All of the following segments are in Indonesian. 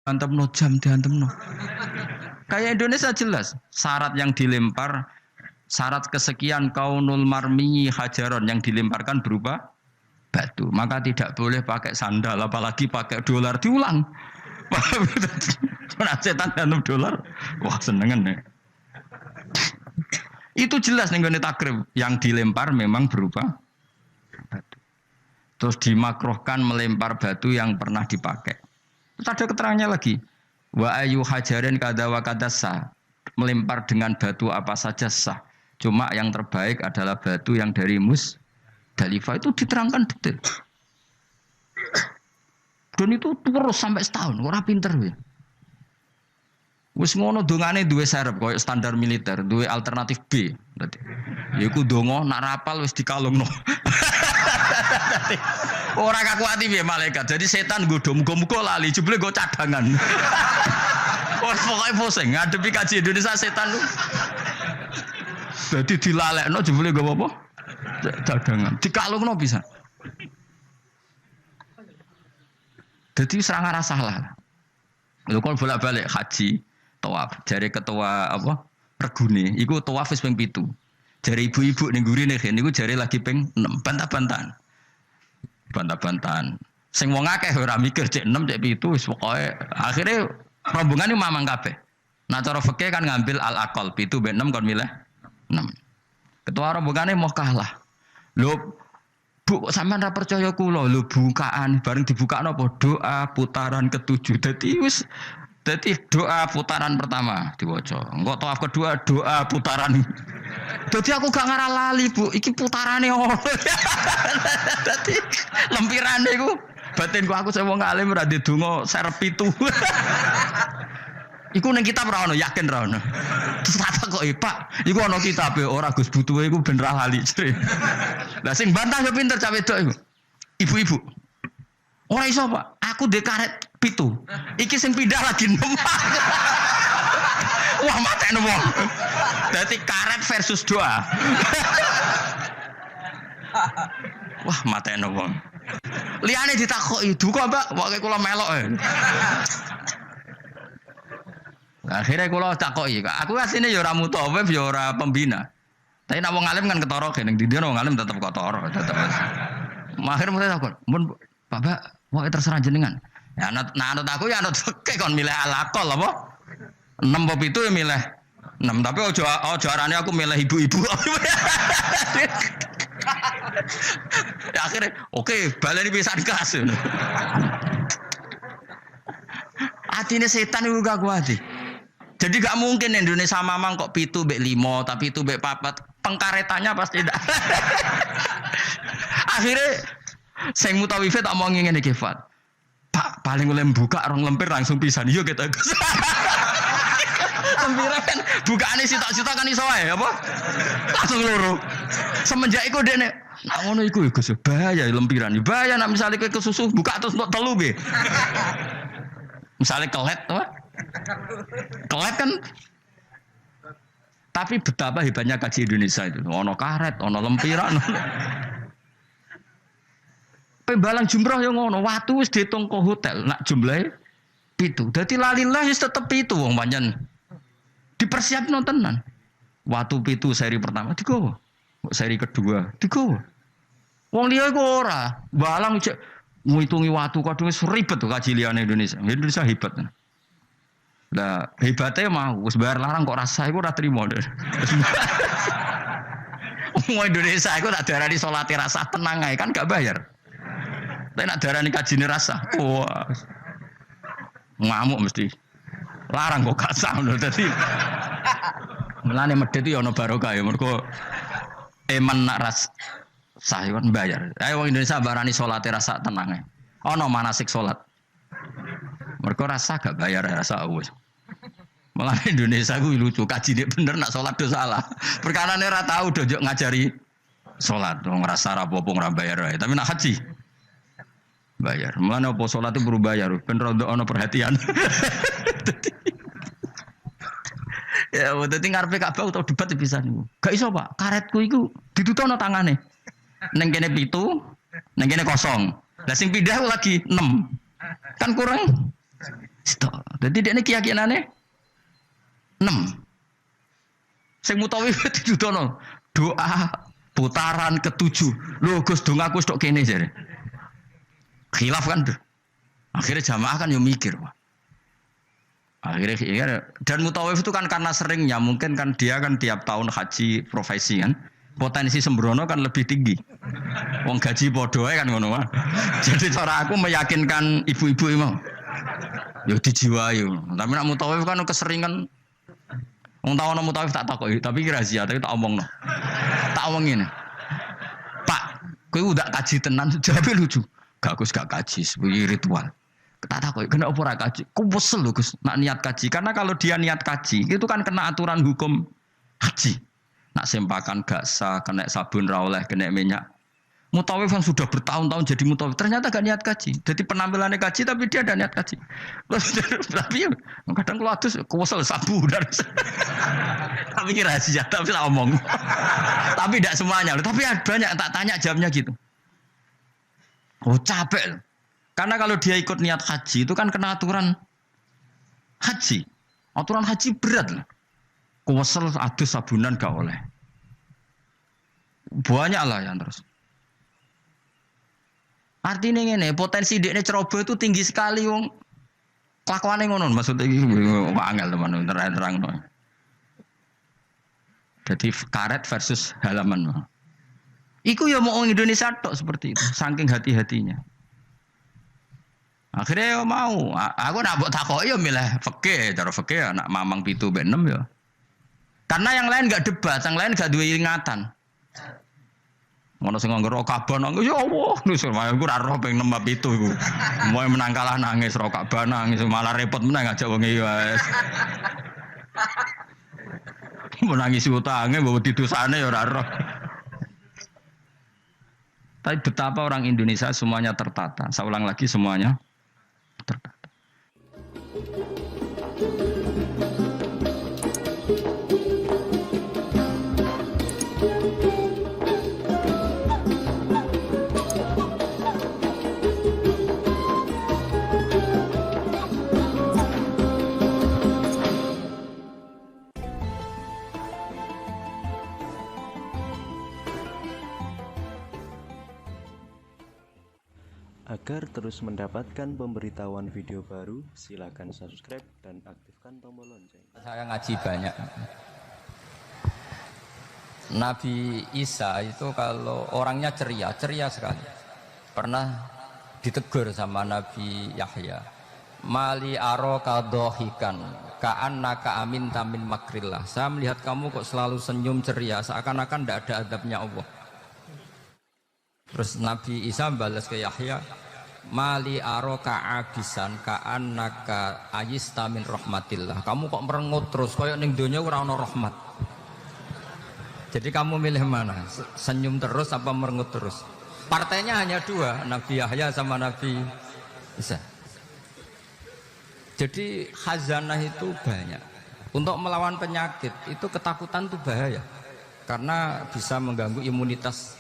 diantemno jam diantemno. Kayak Indonesia jelas syarat yang dilempar, syarat kesekian kaunul marmi hajaron yang dilemparkan berupa batu. Maka tidak boleh pakai sandal, apalagi pakai dolar diulang. Setan dalam dolar, wah senengan ya. Itu jelas nih gue takrib yang dilempar memang berupa batu. Terus dimakruhkan melempar batu yang pernah dipakai. Terus ada keterangannya lagi. Wa ayu hajarin kada wa kada sah. Melempar dengan batu apa saja sah. Cuma yang terbaik adalah batu yang dari Musdalifah. Itu diterangkan detail. Dan itu terus sampai setahun. Orang pinter ya. Wis ngono dongane duwe serep koyo standar militer, duwe alternatif B. Dadi yaiku donga nak rapal wis dikalungno. Ora kakuati piye malaikat. Jadi setan nggodho muga-muga lali jebule nggo cadangan. Wes pokoke pusing ngadepi kaji Indonesia setan lu. Dadi dilalekno jebule nggo apa? Cadangan. Dikalungno bisa. Dadi serangan salah. Lho kon bolak-balik haji tawaf, jare ketua apa? Regune, iku tawaf wis ping 7. Jare ibu-ibu ning gurine niku jare lagi ping 6, bantah-bantahan. Bantah-bantahan. Sing wong akeh ora mikir cek 6 cek 7 wis pokoke akhire rombongan iki mamang kabeh. Nah cara fikih kan ngambil al-aqal 7 mbek 6 kon milih 6. Ketua rombongane mau kalah. Lho Bu, sampean ra percaya kula lho bukaan bareng dibukakno apa doa putaran ke-7. Dadi doa putaran pertama diwaca. Engko tawaf kedua doa putaran. Dadi aku gak ngarah lali, Bu. Iki putarane ono. Dadi lempirane iku batinku aku sing wong alim ora ndedonga serep 7. Iku ning kitab ora ono, yakin ora ono. Terus apa kok Pak? Iku ono kitabe ora Gus butuhe iku ben ra lali. Lah sing bantah yo pinter cah wedok iku. Ibu-ibu. Ora iso, Pak. Aku ndek karet 7. Iki sing pindah lagi 6. Wah, matene wong. Dadi karet versus doa. Wah, matene wong. Liyane ditakoki, "Duka, Mbak?" Pokoke kula melok ae. Akhirnya kula takoki, aku asline ya ora mutawif ya ora pembina. Tapi nek wong alim kan ketara kene ndi wong alim tetep ketara, tetep. Akhirnya mulai takon, "Mun Pak, mau terserah jenengan." Ya anut aku ya anut fikih kon milih al-aqal apa? 6 apa 7 ya milih 6, tapi ojo arane aku milih ibu-ibu. Ya akhirnya oke, baleni pisan kelas. Atine setan iku gak kuat. Jadi gak mungkin Indonesia mamang kok 7 mbek 5, tapi 7 mbek 4. Pengkaretannya pasti tidak. Akhirnya saya mutawifat tak mau ngene iki, Fat. Pak, paling oleh buka rong lempir langsung pisan. Yo kita. Lempiran kan bukaane sitok-sitok kan iso wae apa? Langsung loro. Semenjak iku dekne, nak ngono iku Gus, bahaya lempiran. Bahaya nek misale kowe kesusu buka terus untuk telu nggih. Misale kelet apa? Kelet kan. Tapi betapa hebatnya kaji Indonesia itu. Ono karet, ono lempiran. Pembalang jumroh yang ngono, waktu wis diitung ke hotel, nak jumlahe 7. Dadi lalilah wis tetep 7 wong pancen. Dipersiapno tenan. Waktu 7 seri pertama digowo. Seri kedua digowo. Wong liya iku ora, balang cek ngitungi waktu kadung wis ribet tuh kaji liyane Indonesia. Indonesia hebat. Lah hebatnya mau wis bayar larang kok rasa iku ora trimo. Wong Indonesia iku tak darani salate rasa tenang ae kan gak bayar. Tapi nak darani kajine rasa. Wah. Ngamuk mesti. Larang kok gak sah lho dadi. Mulane medhit yo ono barokah ya mergo eman nak ras sah kan bayar. Ayo wong Indonesia barani salate rasa tenang ae. Ono manasik salat. Mergo rasa gak bayar rasa wis. Malah Indonesia ku lucu kajine bener nak salat do salah. Perkarane ora tau do ngajari salat. Wong rasa ra apa-apa ora bayar wae. Tapi nak haji bayar. Mulane apa salat itu perlu bayar. Ben rondo ana perhatian. Ya, dadi ngarepe Ka'bah utawa debat pisan niku. Gak iso, Pak. Karetku iku ditutono tangane. Ning kene 7, ning kene kosong. Lah sing pindah lagi 6. Kan kurang Sitok. Dadi dekne keyakinane 6. Sing mutawi didudono doa putaran ke-7. Lho Gus dongaku tok kene jare. Khilaf kan. Akhirnya jamaah kan yo mikir, Pak. Akhirnya dan mutawif itu kan karena seringnya mungkin kan dia kan tiap tahun haji profesi kan potensi sembrono kan lebih tinggi. Wong gaji podo kan ngono wae. Jadi cara aku meyakinkan ibu-ibu mau. Yo dijiwai. Tapi nek mutawif kan keseringan wong tau ana mutawif tak takoki tapi iki rahasia tapi tak omongno. Tak omongin. Pak, kowe udah kaji tenan jawabe lucu. Gak Gus gak kaji, sebagai ritual. Tak tahu, kena apa kaji? Ku wesel lho Gus, nak niat kaji. Karena kalau dia niat kaji, itu kan kena aturan hukum haji. Nak sempakan gak sah, kena sabun ra oleh, kena minyak. Mutawif yang sudah bertahun-tahun jadi mutawif, ternyata gak niat kaji. Jadi penampilannya kaji, tapi dia ada niat kaji. Tapi ya, kadang kalau adus, ku wesel sabu. Tapi kira rahasia, tapi tak omong. Tapi tidak semuanya. Tapi banyak tak tanya jawabnya gitu. Oh capek. Karena kalau dia ikut niat haji itu kan kena aturan haji. Aturan haji berat lah. Kuwesel adus sabunan gak oleh. Banyak lah yang terus. Artinya ini potensi dekne ceroboh itu tinggi sekali wong. Kelakuane ngono maksudnya iki angel teman terang no. Jadi karet versus halaman. Iku ya mau orang Indonesia tok seperti itu, saking hati-hatinya. Akhirnya ya mau, aku nak buat takoki ya milih fikih, cara fikih nak mamang 7 mbek 6 ya. Karena yang lain enggak debat, yang lain enggak duwe ingatan. Ngono sing nganggo kaban nangis ya Allah, nusul aku ora roh ping 6 mbek 7 iku. Moe menang kalah nangis ro kaban nangis malah repot menang ngajak wong iki wis. Menangis utange mbok didosane ya ora roh. Tapi betapa orang Indonesia semuanya tertata. Saya ulang lagi semuanya tertata. Agar terus mendapatkan pemberitahuan video baru, silakan subscribe dan aktifkan tombol lonceng. Saya ngaji banyak. Nabi Isa itu kalau orangnya ceria sekali. Pernah ditegur sama Nabi Yahya. Mali aro kadohikan, ka'annaka amin tamin makrillah. Saya melihat kamu kok selalu senyum ceria, seakan-akan tidak ada adabnya Allah. Terus Nabi Isa balas ke Yahya, mali aroka abisan ka'annaka ayista min rahmatillah. Kamu kok merengut terus koyo ning donya ora ana rahmat. Jadi kamu milih mana? Senyum terus apa merengut terus? Partainya hanya 2, Nabi Yahya sama Nabi Isa. Jadi khazanah itu banyak. Untuk melawan penyakit itu ketakutan itu bahaya. Karena bisa mengganggu imunitas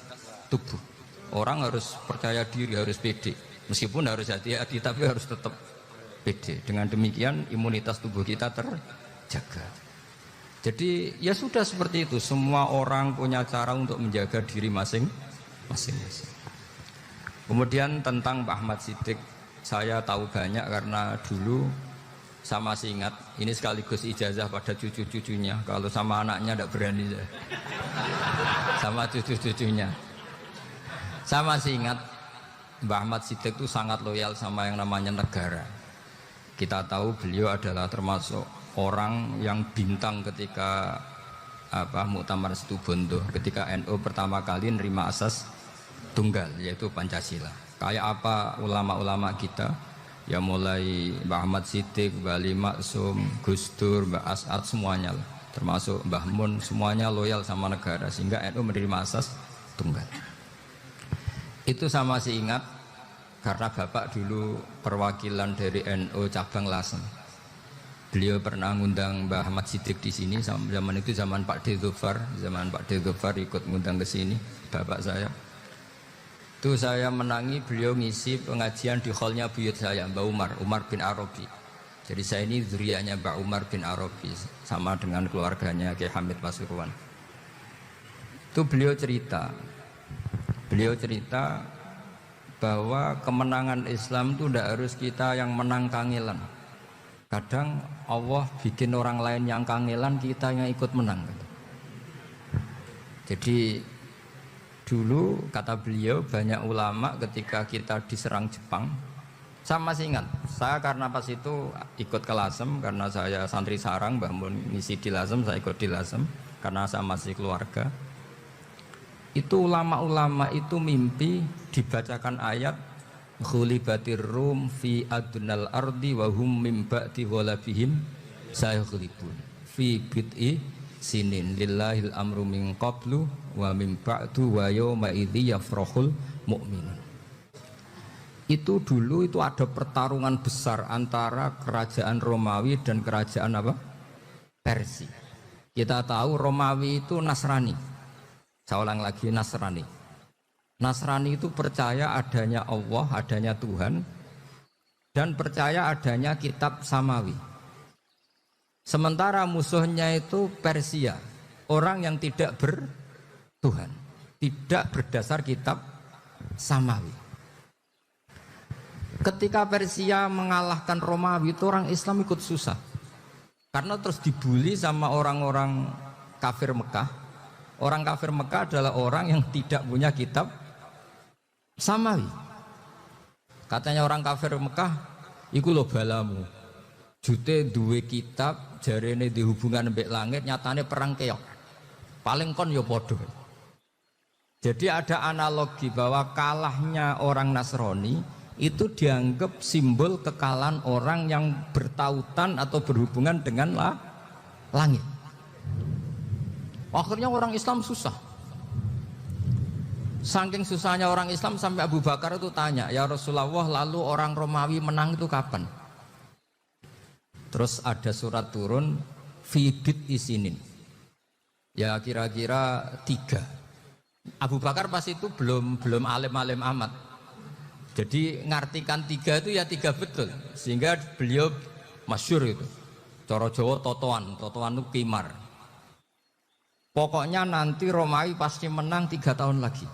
tubuh. Orang harus percaya diri, harus pede. Meskipun harus hati-hati, tapi harus tetap pede. Dengan demikian imunitas tubuh kita terjaga. Jadi ya sudah seperti itu. Semua orang punya cara untuk menjaga diri masing-masing. Kemudian tentang Pak Ahmad Siddiq, saya tahu banyak karena dulu saya masih ingat. Ini sekaligus ijazah pada cucu-cucunya. Kalau sama anaknya tidak berani saya. Sama cucu-cucunya. Saya masih ingat Mbah Ahmad Siddiq itu sangat loyal sama yang namanya negara. Kita tahu beliau adalah termasuk orang yang bintang ketika Muktamar Situbondo, ketika NU pertama kali nerima asas tunggal yaitu Pancasila. Kayak apa ulama-ulama kita, ya mulai Mbah Ahmad Siddiq, Mbah Ali Maksum, Gus Dur, Mbah As'ad semuanya lah. Termasuk Mbah Mun semuanya loyal sama negara sehingga NU menerima asas tunggal. Itu saya masih ingat karena Bapak dulu perwakilan dari NU cabang Lasem. Beliau pernah ngundang Mbah Ahmad Siddiq di sini zaman itu zaman Pak D. Dzufar, ikut ngundang ke sini Bapak saya. Itu saya menangi beliau ngisi pengajian di hallnya buyut saya Mbah Umar bin Arabi. Jadi saya ini zuriyahnya Mbak Umar bin Arabi, sama dengan keluarganya Kiai Hamid Pasuruan. Itu beliau cerita bahwa kemenangan Islam itu tidak harus kita yang menang kangelan. Kadang Allah bikin orang lain yang kangelan, kita yang ikut menang. Jadi dulu kata beliau, banyak ulama ketika kita diserang Jepang, saya masih ingat, saya karena pas itu ikut ke Lasem, karena saya santri sarang, Mbah Mun ngisi di Lasem, saya ikut di Lasem karena saya masih keluarga. Itu ulama-ulama itu mimpi dibacakan ayat ghulibatir rum fi adnal ardi wa hum mim ba'di ghalabihim sayaghlibun fi bid'i sinin lillahil amru min qablu wa min ba'du wa yawma idzi yafrahul mu'minun. Itu dulu itu ada pertarungan besar antara kerajaan Romawi dan kerajaan apa? Persia. Kita tahu Romawi itu Nasrani. Saya ulang lagi, Nasrani. Nasrani itu percaya adanya Allah, adanya Tuhan, dan percaya adanya kitab samawi. Sementara musuhnya itu Persia, orang yang tidak bertuhan, tidak berdasar kitab samawi. Ketika Persia mengalahkan Romawi, itu orang Islam ikut susah, karena terus dibully sama orang-orang kafir Mekah. Orang kafir Mekah adalah orang yang tidak punya kitab samawi. Katanya orang kafir Mekah, iku lho balamu. Jute duwe kitab, jarene di hubungan mbek langit, nyatane perang keok. Paling kon ya padha. Jadi ada analogi bahwa kalahnya orang Nasrani itu dianggap simbol kekalahan orang yang bertautan atau berhubungan dengan langit. Akhirnya orang Islam susah. Saking susahnya orang Islam sampai Abu Bakar itu tanya, ya Rasulullah, lalu orang Romawi menang itu kapan? Terus ada surat turun, fi bid'i sinin. Ya kira-kira 3. Abu Bakar pas itu belum alim-alim amat. Jadi ngartikan 3 itu ya 3 betul. Sehingga beliau masyhur itu. Cara Jawa totoan itu kimar. Pokoknya nanti Romawi pasti menang 3 tahun lagi.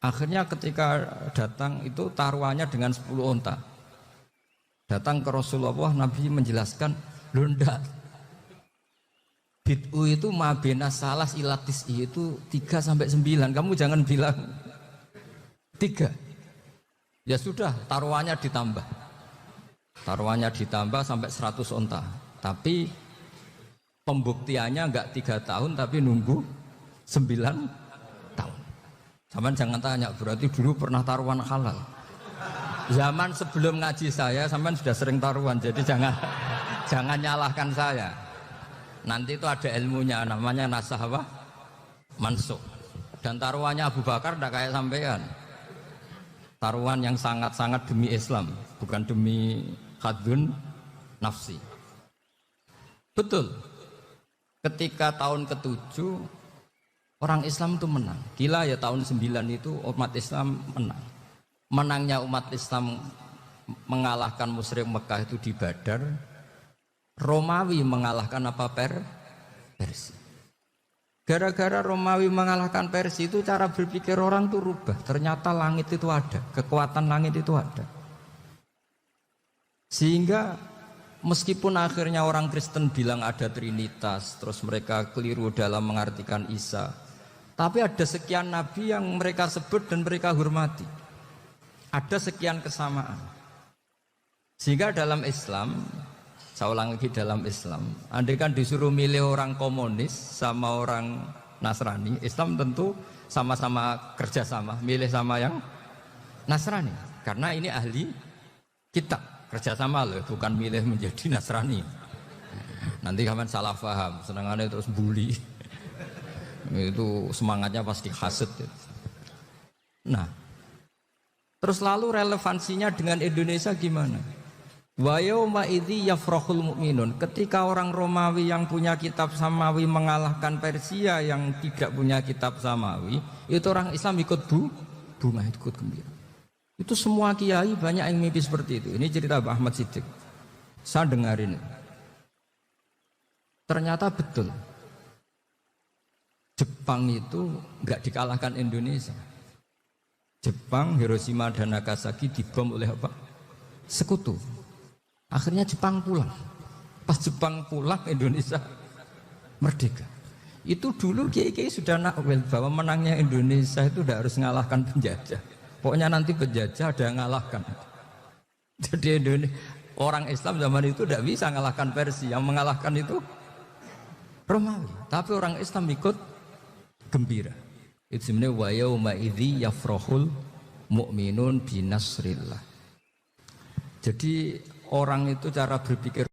Akhirnya ketika datang itu taruhannya dengan 10 onta. Datang ke Rasulullah, Nabi menjelaskan, loh ndak. Bid'u itu mabena salas ilatis itu 3-9. Kamu jangan bilang 3. Ya sudah, taruhannya ditambah. Taruhannya ditambah sampai 100 onta. Tapi pembuktiannya enggak 3 tahun tapi nunggu 9 tahun. Zaman jangan tanya, berarti dulu pernah taruhan halal. Zaman sebelum ngaji saya, sampean sudah sering taruhan, jadi jangan nyalahkan saya. Nanti itu ada ilmunya, namanya nasah apa? Mansukh. Dan taruhannya Abu Bakar tidak kayak sampean. Taruhan yang sangat-sangat demi Islam, bukan demi khadun nafsi. Betul. Ketika tahun ke-7 orang Islam itu menang. Gila ya, tahun 9 itu umat Islam menang. Menangnya umat Islam mengalahkan musyrik Mekah itu di Badar. Romawi mengalahkan apa? Persia. Gara-gara Romawi mengalahkan Persia itu cara berpikir orang itu rubah. Ternyata langit itu ada, kekuatan langit itu ada. Sehingga meskipun akhirnya orang Kristen bilang ada Trinitas, terus mereka keliru dalam mengartikan Isa, tapi ada sekian nabi yang mereka sebut dan mereka hormati. Ada sekian kesamaan. Sehingga dalam Islam, saya ulang lagi, dalam Islam, andai kan disuruh milih orang komunis sama orang Nasrani, Islam tentu sama-sama kerjasama, milih sama yang Nasrani, karena ini ahli kitab. Kerjasama loh, bukan milih menjadi Nasrani. Nanti kamu salah paham, senangannya terus bully. Itu semangatnya pasti hasad. Nah, terus lalu relevansinya dengan Indonesia gimana? Wa yauma idzi yafrahul mu'minun. Ketika orang Romawi yang punya kitab samawi mengalahkan Persia yang tidak punya kitab samawi, itu orang Islam ikut bunga, ikut gembira. Itu semua kiai banyak yang mimpi seperti itu. Ini cerita Mbah Ahmad Siddiq. Saya dengarin. Ternyata betul. Jepang itu nggak dikalahkan Indonesia. Jepang, Hiroshima dan Nagasaki dibom oleh apa? Sekutu. Akhirnya Jepang pulang. Pas Jepang pulang, Indonesia merdeka. Itu dulu kiai-kiai sudah nakwil bahwa menangnya Indonesia itu tidak harus mengalahkan penjajah. Pokoknya nanti penjajah ada yang mengalahkan. Jadi orang Islam zaman itu tidak bisa mengalahkan Persia. Yang mengalahkan itu Romawi. Tapi orang Islam ikut gembira. Itu sebenarnya wa yauma idzi yafrahul mu'minun binasrillah. Jadi orang itu cara berpikir